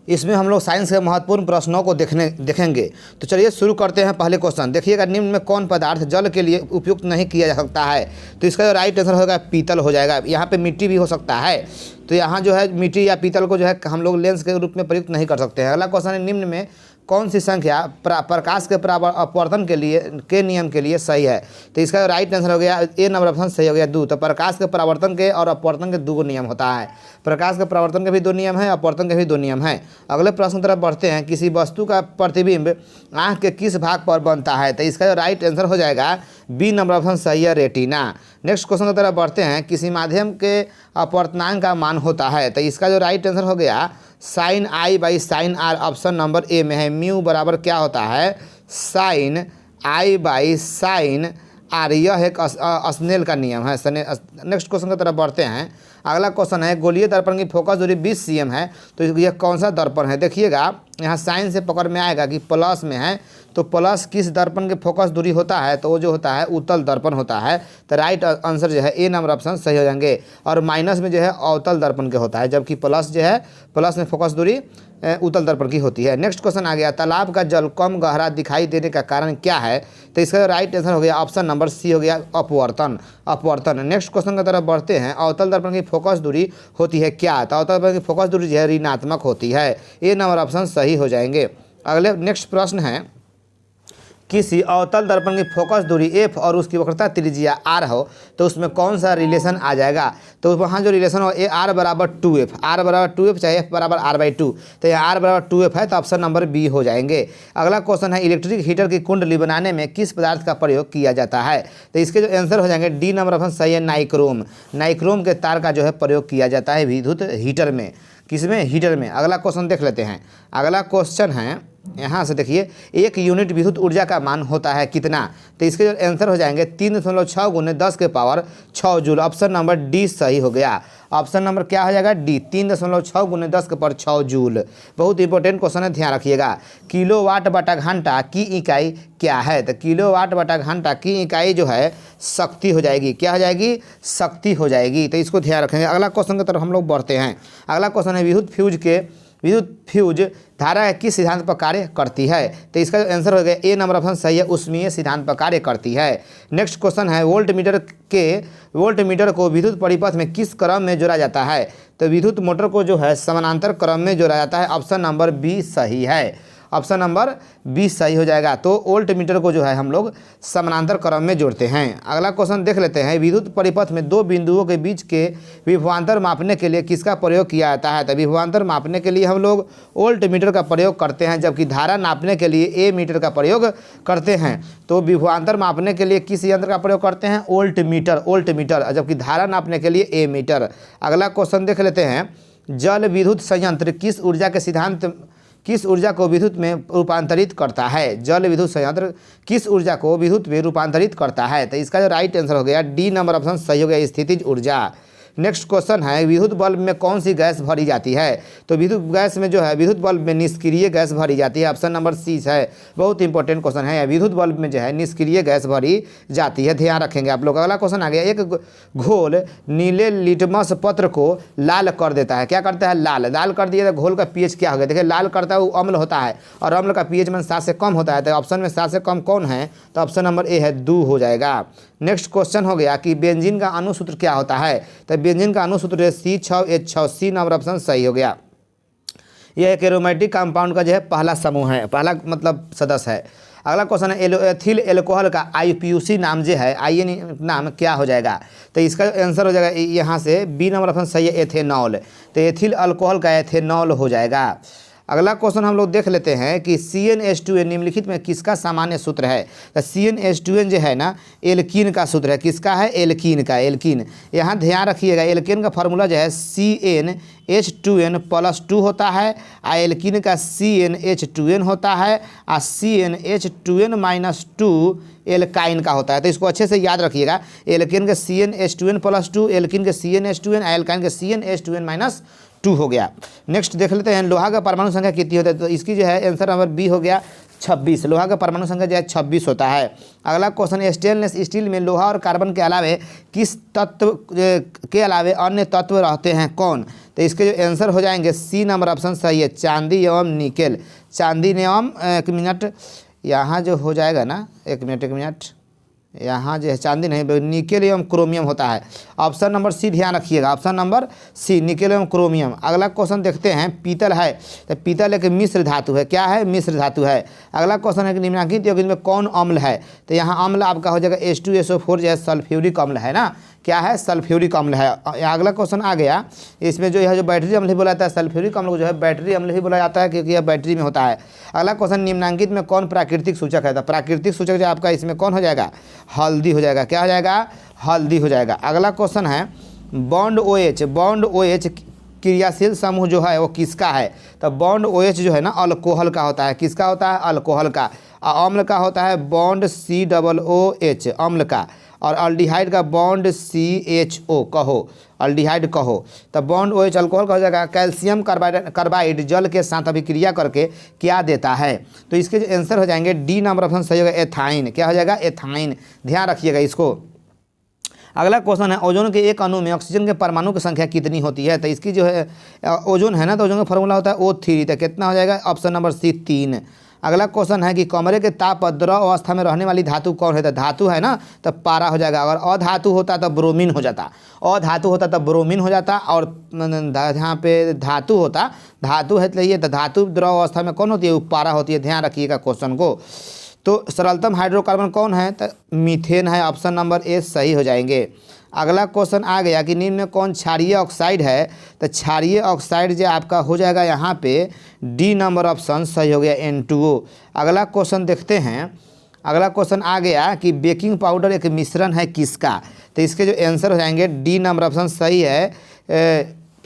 इसमें हम लोग साइंस के महत्वपूर्ण प्रश्नों को देखेंगे। तो चलिए शुरू करते हैं। पहले क्वेश्चन देखिएगा, निम्न में कौन पदार्थ जल के लिए उपयुक्त नहीं किया जा सकता है? तो इसका जो राइट आंसर होगा पीतल हो जाएगा। यहाँ पे मिट्टी भी हो सकता है, तो यहाँ जो है मिट्टी या पीतल को जो है हम लोग लेंस के रूप में प्रयुक्त नहीं कर सकते हैं। अगला क्वेश्चन है, निम्न में कौन सी संख्या प्रकाश के अपवर्तन के नियम के लिए सही है? तो इसका राइट आंसर हो गया ए नंबर ऑप्शन सही हो गया 2। तो प्रकाश के परावर्तन के और अपवर्तन के 2 नियम होता है। प्रकाश के परावर्तन के भी 2 नियम है, अपवर्तन के भी 2 नियम है। अगले प्रश्न की तरफ बढ़ते हैं, किसी वस्तु का प्रतिबिंब आँख के किस भाग पर बनता है? तो इसका जो राइट आंसर हो जाएगा बी नंबर ऑप्शन सही है, रेटिना। नेक्स्ट क्वेश्चन की तरफ बढ़ते हैं, किसी माध्यम के अपवर्तनांक का मान होता है? तो इसका जो राइट आंसर हो गया sine i by sine r, option number A में है। म्यू बराबर क्या होता है? Sine i by sine r, यह एक स्नेल का नियम है। नेक्स्ट क्वेश्चन की तरफ बढ़ते हैं। अगला क्वेश्चन है, गोलीय दर्पण की फोकस दूरी 20 cm है, तो यह कौन सा दर्पण है? देखिएगा यहाँ साइन से पकड़ में आएगा कि प्लस में है, तो प्लस किस दर्पण के फोकस दूरी होता है? तो वो जो होता है उत्तल दर्पण होता है। तो राइट आंसर जो है ए नंबर ऑप्शन सही हो जाएंगे। और माइनस में जो है अवतल दर्पण के होता है, जबकि प्लस जो है प्लस में फोकस दूरी उत्तल दर्पण की होती है। नेक्स्ट क्वेश्चन आ गया, तालाब का जल कम गहरा दिखाई देने का कारण क्या है? तो इसका राइट आंसर हो गया ऑप्शन नंबर सी हो गया अपवर्तन। नेक्स्ट क्वेश्चन की तरफ बढ़ते हैं, अवतल दर्पण की फोकस दूरी होती है क्या? तो अवतल दर्पण की फोकस दूरी जो है ऋणात्मक होती है। ए नंबर ऑप्शन सही हो जाएंगे। अगले नेक्स्ट प्रश्न है, किसी अवतल दर्पण की फोकस दूरी एफ और उसकी वक्रता त्रिज्या आर हो, तो उसमें कौन सा रिलेशन आ जाएगा? तो वहाँ जो रिलेशन हो ए आर बराबर 2f, आर बराबर 2f चाहे एफ बराबर r/2, तो यहाँ आर बराबर 2f है, तो ऑप्शन नंबर बी हो जाएंगे। अगला क्वेश्चन है, इलेक्ट्रिक हीटर की कुंडली बनाने में किस पदार्थ का प्रयोग किया जाता है? तो इसके जो आंसर हो जाएंगे डी नंबर ऑप्शन सही है, नाइक्रोम। नाइक्रोम के तार का जो है प्रयोग किया जाता है विद्युत हीटर में। किसमें? हीटर में। अगला क्वेश्चन देख लेते हैं। अगला क्वेश्चन है, यहाँ से देखिए, 1 यूनिट विद्युत ऊर्जा का मान होता है कितना? तो इसके जो आंसर हो जाएंगे 3.6 × 10⁻6 जूल, ऑप्शन नंबर डी सही हो गया। ऑप्शन नंबर क्या हो जाएगा? D, 3.6 × 10⁻6 joule. बहुत इंपॉर्टेंट क्वेश्चन है, ध्यान रखिएगा। किलोवाट बटा घंटा की इकाई क्या है? तो किलोवाट बटा घंटा की इकाई जो है शक्ति हो जाएगी। क्या हो जाएगी? शक्ति हो जाएगी। तो इसको ध्यान रखेंगे। अगला क्वेश्चन की तरफ हम लोग बढ़ते हैं। अगला क्वेश्चन है, विद्युत फ्यूज धारा किस सिद्धांत पर कार्य करती है? तो इसका जो आंसर हो गया ए नंबर ऑप्शन सही है, ऊष्मीय सिद्धांत पर कार्य करती है। नेक्स्ट क्वेश्चन है, वोल्टमीटर को विद्युत परिपथ में किस क्रम में जोड़ा जाता है? तो विद्युत मोटर को जो है समानांतर क्रम में जोड़ा जाता है। ऑप्शन नंबर बी सही है, ऑप्शन नंबर 20 सही हो जाएगा। तो वोल्ट मीटर को जो है हम लोग समानांतर क्रम में जोड़ते हैं। अगला क्वेश्चन देख लेते हैं, विद्युत परिपथ में 2 बिंदुओं के बीच के विभवांतर मापने के लिए किसका प्रयोग किया जाता है? तो विभवांतर मापने के लिए हम लोग वोल्ट मीटर का प्रयोग करते हैं, जबकि धारा नापने के लिए ए मीटर का प्रयोग करते हैं। तो विभवांतर मापने के लिए किस यंत्र का प्रयोग करते हैं? वोल्ट मीटर, जबकि धारा नापने के लिए ए मीटर। अगला क्वेश्चन देख लेते हैं, जल विद्युत संयंत्र किस ऊर्जा को विद्युत में रूपांतरित करता है? जल विद्युत संयंत्र किस ऊर्जा को विद्युत में रूपांतरित करता है? तो इसका जो राइट आंसर हो गया डी नंबर ऑप्शन सही हो गया, स्थितिज ऊर्जा। नेक्स्ट क्वेश्चन है, विद्युत बल्ब में कौन सी गैस भरी जाती है? तो विद्युत बल्ब में निष्क्रिय गैस भरी जाती है। ऑप्शन नंबर सी है। बहुत इंपॉर्टेंट क्वेश्चन है, विद्युत बल्ब में जो है निष्क्रिय गैस भरी जाती है, ध्यान रखेंगे आप लोग। अगला क्वेश्चन आ गया, एक घोल नीले लिटमस पत्र को लाल कर देता है। क्या करता है? लाल कर दिया तो घोल का पीएच क्या हो गया? देखिए, लाल करता है वो अम्ल होता है, और अम्ल का पीएच में 7 से कम होता है। तो ऑप्शन में 7 से कम कौन है? तो ऑप्शन नंबर ए है, 2 हो जाएगा। नेक्स्ट क्वेश्चन हो गया कि बेंजीन का अणुसूत्र क्या होता है? तो बेंजीन का अणुसूत्र है C6H6, सी नंबर ऑप्शन सही हो गया। यह एक एरोमेटिक कंपाउंड का जो है पहला समूह है, पहला मतलब सदस्य है। अगला क्वेश्चन है, एथिल एल्कोहल का IUPAC नाम जो है, IN नाम क्या हो जाएगा? तो इसका आंसर हो जाएगा यहाँ से बी नंबर ऑप्शन सही है, एथेनॉल। तो एथिल अल्कोहल का एथेनॉल हो जाएगा। अगला क्वेश्चन हम लोग देख लेते हैं कि CnH2n निम्नलिखित में किसका सामान्य सूत्र है? तो CnH2n जो है ना, एल्कीन का सूत्र है। किसका है? एल्कीन का। यहाँ ध्यान रखिएगा, एल्कीन का फार्मूला जो है CnH2n+2 होता है, और एल्कीन का CnH2n होता है, और CnH2n-2 एल्काइन का होता है। तो इसको अच्छे से याद रखिएगा, एल्कीन के CnH2n+2, एल्कीन के CnH2n, एल्काइन के CnH2n-2। H2 हो गया। नेक्स्ट देख लेते हैं लोहा का परमाणु संख्या कितनी होती है, तो इसकी जो है आंसर नंबर बी हो गया 26। लोहा का परमाणु संख्या जो है 26 होता है। अगला क्वेश्चन, स्टेनलेस स्टील में लोहा और कार्बन के अलावे किस तत्व के अलावे अन्य तत्व रहते हैं कौन, तो इसके जो आंसर हो जाएंगे सी नंबर ऑप्शन सही है, चांदी एवं निकेल। चांदी एवं, एक मिनट यहाँ जो हो जाएगा ना, एक मिनट यहाँ जो है चांदी नहीं, निकेल एवं क्रोमियम होता है। ऑप्शन नंबर सी ध्यान रखिएगा, ऑप्शन नंबर सी निकेल एवं क्रोमियम। अगला क्वेश्चन देखते हैं, पीतल है तो पीतल एक मिश्र धातु है, क्या है, मिश्र धातु है। अगला क्वेश्चन है कि निम्नलिखित यौगिक में कौन अम्ल है, तो यहाँ अम्ल आपका हो जाएगा H2SO4 जो है सल्फ्यूरिक अम्ल है ना, क्या है, सल्फ्यूरिक अम्ल है। अगला क्वेश्चन आ गया, इसमें जो है जो बैटरी अम्ल भी बोला जाता है, सल्फ्यूरिक अम्ल को जो है बैटरी अम्ल भी बोला जाता है क्योंकि यह बैटरी में होता है। अगला क्वेश्चन, निम्नांकित में कौन प्राकृतिक सूचक है, तो प्राकृतिक सूचक जो आपका इसमें कौन हो जाएगा, हल्दी हो जाएगा, क्या हो जाएगा, हल्दी हो जाएगा। अगला क्वेश्चन है, बॉन्ड OH क्रियाशील समूह जो है वो किसका है, तो बॉन्ड OH जो है ना अल्कोहल का होता है, किसका होता है, अल्कोहल का। अम्ल का होता है बॉन्ड COOH अम्ल का, और अल्डिहाइड का बॉन्ड CHO कहो, अल्डिहाइड कहो। तो बॉन्ड OH अल्कोहल का हो जाएगा। कैल्शियम कार्बाइड जल के साथ अभिक्रिया करके क्या देता है, तो इसके जो आंसर हो जाएंगे डी नंबर ऑप्शन सही होगा, एथाइन। क्या हो जाएगा, एथाइन, ध्यान रखिएगा इसको। अगला क्वेश्चन है, ओजोन के एक अणु में ऑक्सीजन के परमाणु की संख्या कितनी होती है, तो इसकी जो है ओजोन है ना, तो ओजोन का फॉर्मूला होता है O3, तो कितना हो जाएगा, ऑप्शन नंबर सी 3। अगला क्वेश्चन है कि कमरे के ताप पर द्रव अवस्था में रहने वाली धातु कौन है, तो धातु है ना, तो पारा हो जाएगा। अगर अधातु होता तो ब्रोमीन हो जाता, अधातु होता तो ब्रोमीन हो जाता, और यहाँ पे धातु होता, धातु है तो ये, तो धातु द्रव अवस्था में कौन होती है, पारा होती है, ध्यान रखिएगा क्वेश्चन को। तो सरलतम हाइड्रोकार्बन कौन है, तो मीथेन है, ऑप्शन नंबर ए सही हो जाएंगे। अगला क्वेश्चन आ गया कि निम्न में कौन क्षारीय ऑक्साइड है, तो क्षारीय ऑक्साइड जो आपका हो जाएगा यहाँ पे डी नंबर ऑप्शन सही हो गया, N2O। अगला क्वेश्चन देखते हैं, अगला क्वेश्चन आ गया कि बेकिंग पाउडर एक मिश्रण है किसका, तो इसके जो आंसर हो जाएंगे डी नंबर ऑप्शन सही है,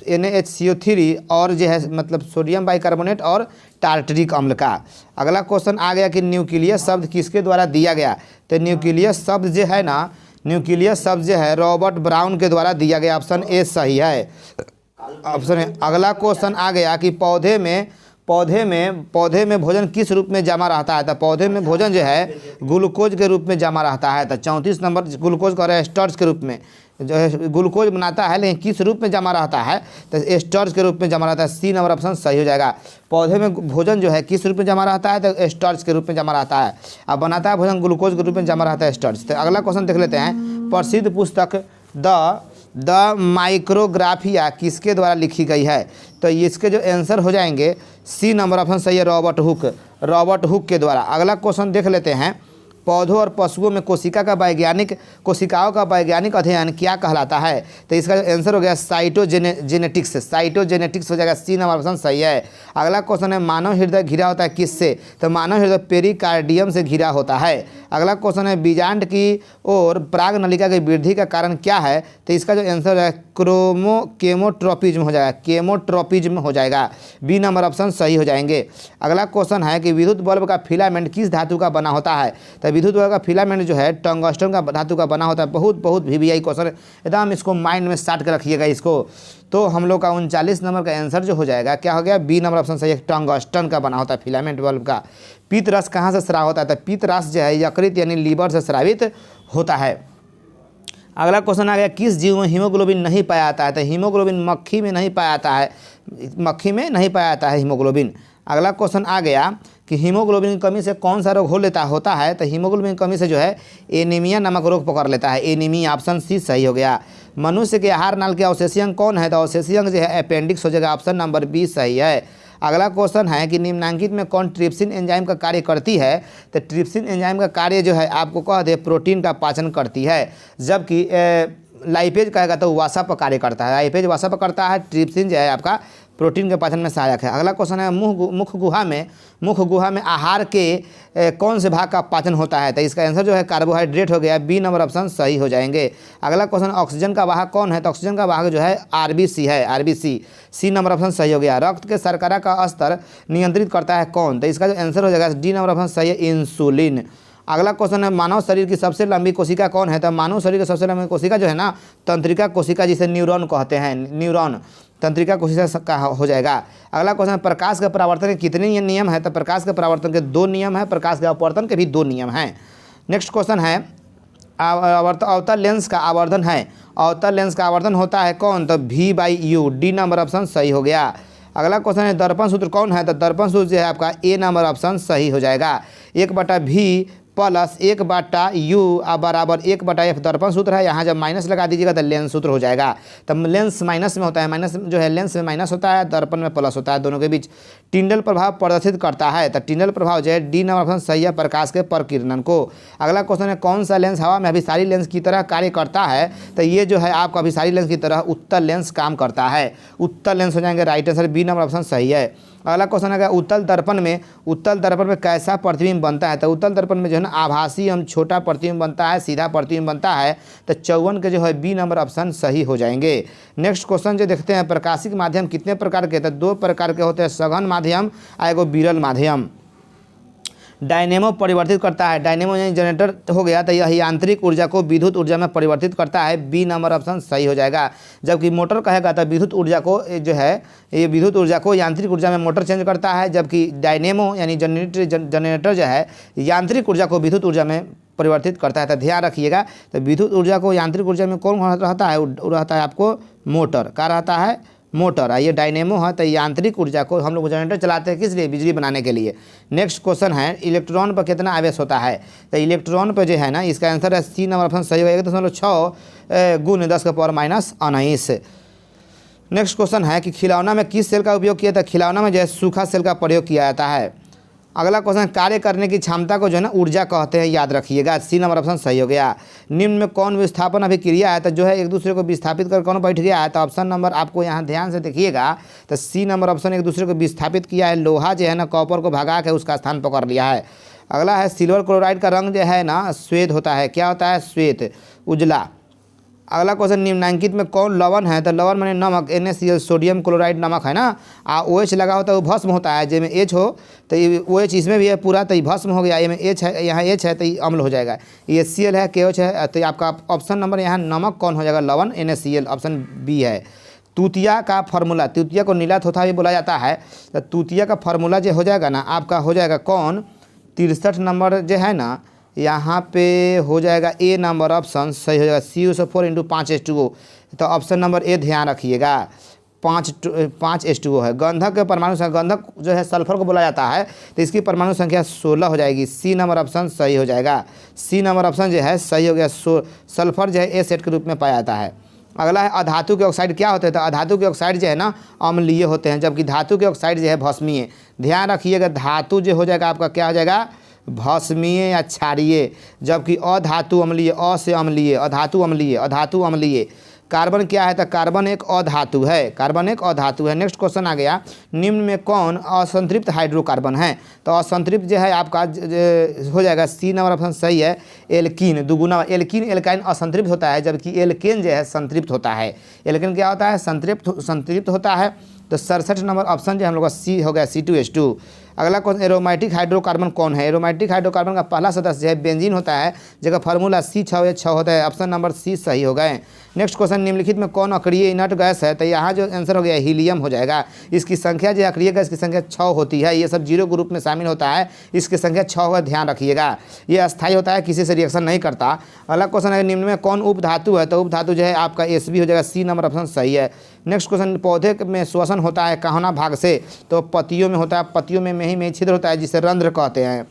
NaHCO3 और जो है मतलब सोडियम बाइकार्बोनेट और टार्टरिक अम्ल का। अगला क्वेश्चन आ गया कि न्यूक्लियस शब्द किसके द्वारा दिया गया, तो न्यूक्लियस शब्द जो है ना, न्यूक्लियस शब्द जो है रॉबर्ट ब्राउन के द्वारा दिया गया, ऑप्शन ए सही है, ऑप्शन ए। अगला क्वेश्चन आ गया कि पौधे में भोजन किस रूप में जमा रहता है, तो पौधे में भोजन जो है ग्लूकोज के रूप में जमा रहता है, तो 34 नंबर ग्लूकोज का है, स्टार्च के रूप में जो है ग्लूकोज बनाता है, लेकिन किस रूप में जमा रहता है, तो स्टार्च के रूप में जमा रहता है, सी नंबर ऑप्शन सही हो जाएगा। पौधे में भोजन जो है किस रूप में जमा रहता है, तो स्टार्च के रूप में जमा रहता है, अब बनाता है भोजन ग्लूकोज के रूप में जमा रहता है, स्टार्च। तो अगला क्वेश्चन देख लेते हैं, प्रसिद्ध पुस्तक द माइक्रोग्राफिया किसके द्वारा लिखी गई है, तो इसके जो आंसर हो जाएंगे सी नंबर ऑप्शन सही है, रॉबर्ट हुक के द्वारा। अगला क्वेश्चन देख लेते हैं, पौधों और पशुओं में कोशिकाओं का वैज्ञानिक अध्ययन क्या कहलाता है, तो इसका जो आंसर हो गया साइटोजेनेटिक्स हो जाएगा, सी नंबर ऑप्शन सही है। अगला क्वेश्चन है, मानव हृदय घिरा होता है किससे, तो मानव हृदय पेरिकार्डियम से घिरा होता है। अगला क्वेश्चन है, बीजांड की ओर प्राग नलिका की वृद्धि का कारण क्या है, तो इसका जो आंसर है केमोट्रोपिज्म हो जाएगा, केमोट्रोपिज्म हो जाएगा, बी नंबर ऑप्शन सही हो जाएंगे। अगला क्वेश्चन है कि विद्युत बल्ब का फिलामेंट किस धातु का बना होता है, तो विद्युत बल्ब का फिलामेंट जो है टंगस्टन का धातु का बना होता है। बहुत VVI क्वेश्चन है, एकदम इसको माइंड में साट कर रखिएगा इसको। तो हम लोग का 39 नंबर का आंसर जो हो जाएगा क्या हो गया, बी नंबर ऑप्शन सही है, टंगस्टन का बना होता है फिलामेंट बल्ब का। पीत रस कहाँ से स्राव होता है, तो पीत रस जो है यकृत यानी लीवर से स्रावित होता है। अगला क्वेश्चन आ गया, किस जीव में हीमोग्लोबिन नहीं पाया जाता है, तो हीमोग्लोबिन मक्खी में नहीं पाया जाता है, हीमोग्लोबिन। अगला क्वेश्चन आ गया कि हीमोग्लोबिन की कमी से कौन सा रोग होता है, तो हीमोग्लोबिन की कमी से जो है एनीमिया नामक रोग पकड़ लेता है, एनीमिया, ऑप्शन सी सही हो गया। मनुष्य के आहार नाल के अवशेषी अंग कौन है, तो अवशेषी अंग जो है अपेंडिक्स हो जाएगा, ऑप्शन नंबर बी सही है। अगला क्वेश्चन है कि निम्नांकित में कौन ट्रिप्सिन एंजाइम का कार्य करती है, तो ट्रिप्सिन एंजाइम का कार्य जो है आपको कह दे प्रोटीन का पाचन करती है, जबकि लाइपेज कहेगा तो वासा पर कार्य करता है, लाइपेज वासा पर करता है, ट्रिप्सिन जो है आपका प्रोटीन के पाचन में सहायक है। अगला क्वेश्चन है, मुख गुहा में आहार के कौन से भाग का पाचन होता है, तो इसका आंसर जो है कार्बोहाइड्रेट हो गया, बी नंबर ऑप्शन सही हो जाएंगे। अगला क्वेश्चन, ऑक्सीजन का वाहक कौन है, तो ऑक्सीजन का वाहक जो है आरबीसी है, आरबीसी, सी नंबर ऑप्शन सही हो गया। रक्त के शर्करा का स्तर नियंत्रित करता है कौन, तो इसका जो आंसर हो जाएगा डी नंबर ऑप्शन सही है, इंसुलिन। अगला क्वेश्चन है मानव शरीर की सबसे लंबी कोशिका कौन है? तो मानव शरीर की सबसे लंबी कोशिका जो है ना तंत्रिका कोशिका, जिसे न्यूरॉन कहते हैं, न्यूरॉन तंत्रिका कोशिका का हो जाएगा। अगला क्वेश्चन, प्रकाश के परावर्तन के कितने नियम है? तो प्रकाश के परावर्तन के 2 नियम है, प्रकाश के अपवर्तन के भी 2 नियम हैं। नेक्स्ट क्वेश्चन है अवतल लेंस का आवर्धन है, अवतल लेंस का आवर्धन होता है कौन? तो V/U, डी नंबर ऑप्शन सही हो गया। अगला क्वेश्चन है दर्पण सूत्र कौन है? तो दर्पण सूत्र जो है आपका ए नंबर ऑप्शन सही हो जाएगा। 1/V प्लस 1/U बराबर 1/F दर्पण सूत्र है। यहाँ जब माइनस लगा दीजिएगा तो लेंस सूत्र हो जाएगा। तब लेंस माइनस में होता है, माइनस जो है लेंस में माइनस होता है, दर्पण में प्लस होता है, दोनों के बीच टिंडल प्रभाव प्रदर्शित करता है। तो टिंडल प्रभाव जो है डी नंबर ऑप्शन सही है, प्रकाश के प्रकीर्णन को। अगला क्वेश्चन है कौन सा लेंस हवा में अभिसारी लेंस की तरह कार्य करता है? तो ये जो है आपका अभिसारी लेंस की तरह उत्तल लेंस काम करता है, उत्तल लेंस हो जाएंगे, right answer B number option सही है। अगला क्वेश्चन है उत्तल दर्पण में कैसा प्रतिबिंब बनता है? तो उत्तल दर्पण में जो है ना आभासी एवं छोटा प्रतिबिंब बनता है, सीधा प्रतिबिंब बनता है। तो 54 के जो है बी नंबर ऑप्शन सही हो जाएंगे। नेक्स्ट क्वेश्चन जो देखते हैं प्रकाशिक माध्यम कितने प्रकार के? तो 2 प्रकार के होते हैं, सघन माध्यम और एगो विरल माध्यम। डायनेमो परिवर्तित करता है, डायनेमो यानी जनरेटर हो गया, तो यह यांत्रिक ऊर्जा को विद्युत ऊर्जा में परिवर्तित करता है, बी नंबर ऑप्शन सही हो जाएगा। जबकि मोटर कहेगा तो विद्युत ऊर्जा को जो है ये विद्युत ऊर्जा को यांत्रिक ऊर्जा में मोटर चेंज करता है, जबकि डायनेमो यानी जनरेटर जो है यांत्रिक ऊर्जा को विद्युत ऊर्जा में परिवर्तित करता है। तो ध्यान रखिएगा, तो विद्युत ऊर्जा को यांत्रिक ऊर्जा में कौन रहता है? रहता है आपको मोटर। क्या रहता है? मोटर। ये डायनेमो है, तो यांत्रिक ऊर्जा को हम लोग जनरेटर चलाते हैं किस लिए? बिजली बनाने के लिए। नेक्स्ट क्वेश्चन है इलेक्ट्रॉन पर कितना आवेश होता है? तो इलेक्ट्रॉन पर जो है ना इसका आंसर है सी नंबर ऑप्शन सही होगा, 1.6 × 10⁻⁻⁹। नेक्स्ट क्वेश्चन है कि खिलौना में किस सेल का उपयोग किया था? खिलौना में जो है सूखा सेल का प्रयोग किया जाता है। अगला क्वेश्चन, कार्य करने की क्षमता को जो है ना ऊर्जा कहते हैं, याद रखिएगा, सी नंबर ऑप्शन सही हो गया। निम्न में कौन विस्थापन अभिक्रिया है? तो जो है एक दूसरे को विस्थापित कर कौन बैठ गया है? तो ऑप्शन नंबर आपको यहाँ ध्यान से देखिएगा, तो सी नंबर ऑप्शन एक दूसरे को विस्थापित किया है। लोहा जो है ना कॉपर को भगा के उसका स्थान पकड़ लिया है। अगला है सिल्वर क्लोराइड का रंग जो है ना श्वेत होता है। क्या होता है? श्वेत, उजला। अगला क्वेश्चन, निम्नांकित में कौन लवण है? तो लवण माने नमक, NaCl, सोडियम क्लोराइड नमक है ना। OH लगा होता है वो भस्म होता है, जिसमें H हो तो ये OH इसमें भी है पूरा, तो ये भस्म हो गया। ये में H है, यहाँ H है तो ये अम्ल हो जाएगा। ये Cl है, KOH है, तो आपका ऑप्शन नंबर यहाँ नमक कौन हो जाएगा? लवण, NaCl, ऑप्शन बी है। तूतिया का फार्मूला, तूतिया को नीला थोथा भी बोला जाता है, तो तूतिया का फार्मूला जो हो जाएगा ना आपका हो जाएगा कौन? 63 नंबर जो है ना यहाँ पे हो जाएगा ए नंबर ऑप्शन सही हो जाएगा, CuSO4 × 5H2O। तो ऑप्शन नंबर ए ध्यान रखिएगा, 5H2O है। गंधक के परमाणु संख्या, गंधक जो है सल्फर को बोला जाता है, तो इसकी परमाणु संख्या 16 हो जाएगी, सी नंबर ऑप्शन सही हो जाएगा। सी नंबर ऑप्शन जो है सही हो गया। सल्फर जो है ए सेट के रूप में पाया जाता है। अगला है अधातु के ऑक्साइड क्या होते हैं? तो अधातु के ऑक्साइड जो है ना अम्लीय होते हैं, जबकि धातु के ऑक्साइड जो है भस्मीय। ध्यान रखिएगा, धातु जो हो जाएगा आपका क्या हो जाएगा? भस्मीय या क्षारीय, जबकि अधातु अम्लीय, अ से अम्लीय, अधातु अम्लीय, अधातु अम्लीय। कार्बन क्या है? तो कार्बन एक अधातु है, कार्बन एक अधातु है। नेक्स्ट क्वेश्चन आ गया, निम्न में कौन असंतृप्त हाइड्रोकार्बन है? तो असंतृप्त जो है आपका हो जाएगा, सी नंबर ऑप्शन सही है, एल्कीन। दुगुना एल्कीन, एल्काइन असंतृप्त होता है, जबकि एल्केन जो है संतृप्त होता है। एल्केन क्या होता है? संतृप्त होता है। तो 67 नंबर ऑप्शन जो हम लोग का सी हो गया, C2H2। अगला क्वेश्चन, एरोमेटिक हाइड्रोकार्बन कौन है? एरोमेटिक हाइड्रोकार्बन का पहला सदस्य है बेंजीन होता है, जगह फार्मूला C6H6 होता है, ऑप्शन नंबर सी सही हो गए। नेक्स्ट क्वेश्चन, निम्नलिखित में कौन अक्रिय इनर्ट गैस है? तो यहाँ जो आंसर हो गया हीलियम हो जाएगा। इसकी संख्या जो अक्रिय गैस की संख्या 6 होती है, ये सब 0 ग्रुप में शामिल होता है, इसकी संख्या 6 होगा, ध्यान रखिएगा। ये अस्थायी होता है, किसी से रिएक्शन नहीं करता। अगला क्वेश्चन है, निम्न में कौन उपधातु है? तो उपधातु जो है आपका Sb हो जाएगा, सी नंबर ऑप्शन सही है। नेक्स्ट क्वेश्चन, पौधे में श्वसन होता है कहना भाग से? तो पत्तियों में होता है, पत्तियों में ही छिद्र होता है जिसे रंध्र कहते हैं।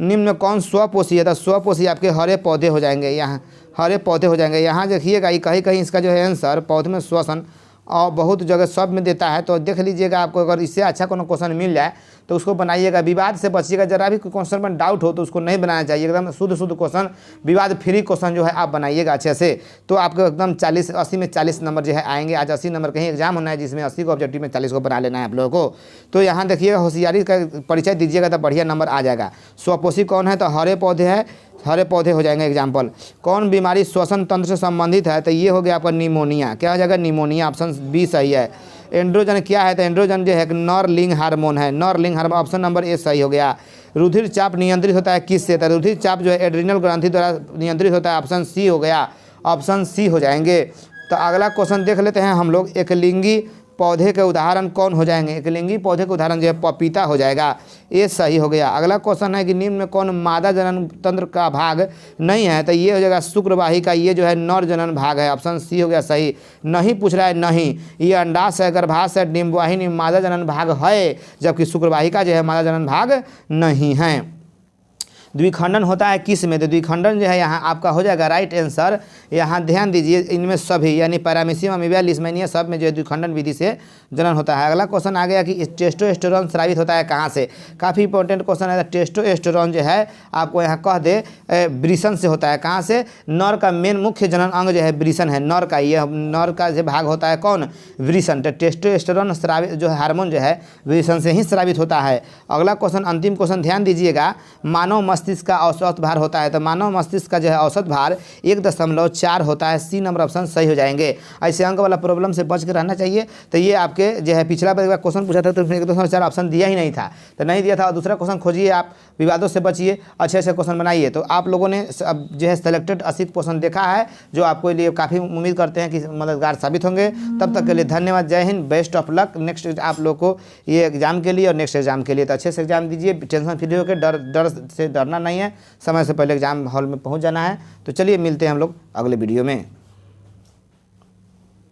निम्न में कौन स्वपोषी है? तो स्वपोषी आपके हरे पौधे हो जाएंगे, यहाँ हरे पौधे हो जाएंगे। यहाँ देखिएगा ये कहीं कहीं इसका जो है आंसर पौधे में श्वसन और बहुत जगह सब में देता है, तो देख लीजिएगा। आपको अगर इससे अच्छा कोनो क्वेश्चन मिल जाए तो उसको बनाइएगा, विवाद से बचिएगा। जरा भी क्वेश्चन में डाउट हो तो उसको नहीं बनाना चाहिए, एकदम शुद्ध क्वेश्चन, विवाद फ्री क्वेश्चन जो है आप बनाइएगा अच्छे से, तो आपको एकदम 80 में 40 नंबर जो है आएंगे। आज 80 नंबर कहीं एग्जाम होना है जिसमें 80 को ऑब्जेक्टिव में 40 को बना लेना है आप लोगों को। तो यहाँ देखिएगा, होशियारी का परिचय दीजिएगा तो बढ़िया नंबर आ जाएगा। स्वपोषी कौन है? तो हरे पौधे है, हरे पौधे हो जाएंगे एग्जाम्पल। कौन बीमारी श्वसन तंत्र से संबंधित है? तो ये हो गया आपका निमोनिया। क्या हो जाएगा? निमोनिया, ऑप्शन बी सही है। एंड्रोजन क्या है? तो एंड्रोजन जो है एक नर लिंग हार्मोन है, नर लिंग हार्मोन, ऑप्शन नंबर ए सही हो गया। रुधिर चाप नियंत्रित होता है किससे? तो रुधिर चाप जो है एड्रिनल ग्रंथि द्वारा नियंत्रित होता है। ऑप्शन सी हो गया, ऑप्शन सी हो जाएंगे। तो अगला क्वेश्चन देख लेते हैं हम लोग। एकलिंगी पौधे के उदाहरण कौन हो जाएंगे? एकलिंगी पौधे के उदाहरण जो है पपीता हो जाएगा, ये सही हो गया। अगला क्वेश्चन है कि निम्न में कौन मादा जनन तंत्र का भाग नहीं है? तो ये हो जाएगा शुक्रवाही का, ये जो है नर जनन भाग है। ऑप्शन सी हो गया सही। नहीं पूछ रहा है, नहीं, ये अंडाशय है, गर्भाशय, डिंबवाहिनी मादा जनन भाग है, जबकि शुक्रवाही का जो है मादा जनन भाग नहीं है। द्विखंडन होता है किस में? तो द्विखंडन जो है यहाँ आपका हो जाएगा राइट आंसर। यहाँ ध्यान दीजिए, इनमें सभी यानी पैरामीशियम, अमीबिया, लिस्मेनिया सब में जो है द्विखंडन विधि से जनन होता है। अगला क्वेश्चन आ गया कि टेस्टोस्टेरोन स्रावित होता है कहाँ से? काफ़ी इंपॉर्टेंट क्वेश्चन है। टेस्टोस्टेरोन जो है आपको यहाँ कह दे वृषण से होता है। कहाँ से? नर का मेन मुख्य जनन अंग जो है वृषण है, नर का। ये नर का जो भाग होता है कौन? वृषण। तो टेस्टोस्टेरोन स्रावित जो हार्मोन जो है वृषण से ही स्रावित होता है। अगला क्वेश्चन, अंतिम क्वेश्चन ध्यान दीजिएगा। मानव मस्तिष्क का औसत भार होता है, तो मानव मस्तिष्क का जो है औसत भार 1.4 होता है। सी नंबर ऑप्शन सही हो जाएंगे। ऐसे अंक वाला प्रॉब्लम से बच के रहना चाहिए। तो ये आपके जो है पिछला बार क्वेश्चन पूछा था तो 1.4 ऑप्शन दिया ही नहीं था, तो नहीं दिया था। और दूसरा क्वेश्चन खोजिए, आप विवादों से बचिए, अच्छे से क्वेश्चन बनाइए। तो आप लोगों ने अब जो है सेलेक्टेड 80 क्वेश्चन देखा है, जो आपको लिए काफ़ी उम्मीद करते हैं कि मददगार साबित होंगे। तब तक के लिए धन्यवाद, जय Hind, best of luck next आप लोग को ये एग्जाम के लिए और नेक्स्ट एग्जाम के लिए। तो अच्छे से एग्जाम दीजिए, टेंशन फ्री होकर, डर से डरना नहीं है, समय से पहले एग्जाम हॉल में पहुंच जाना है। तो चलिए मिलते हैं हम लोग अगले वीडियो में।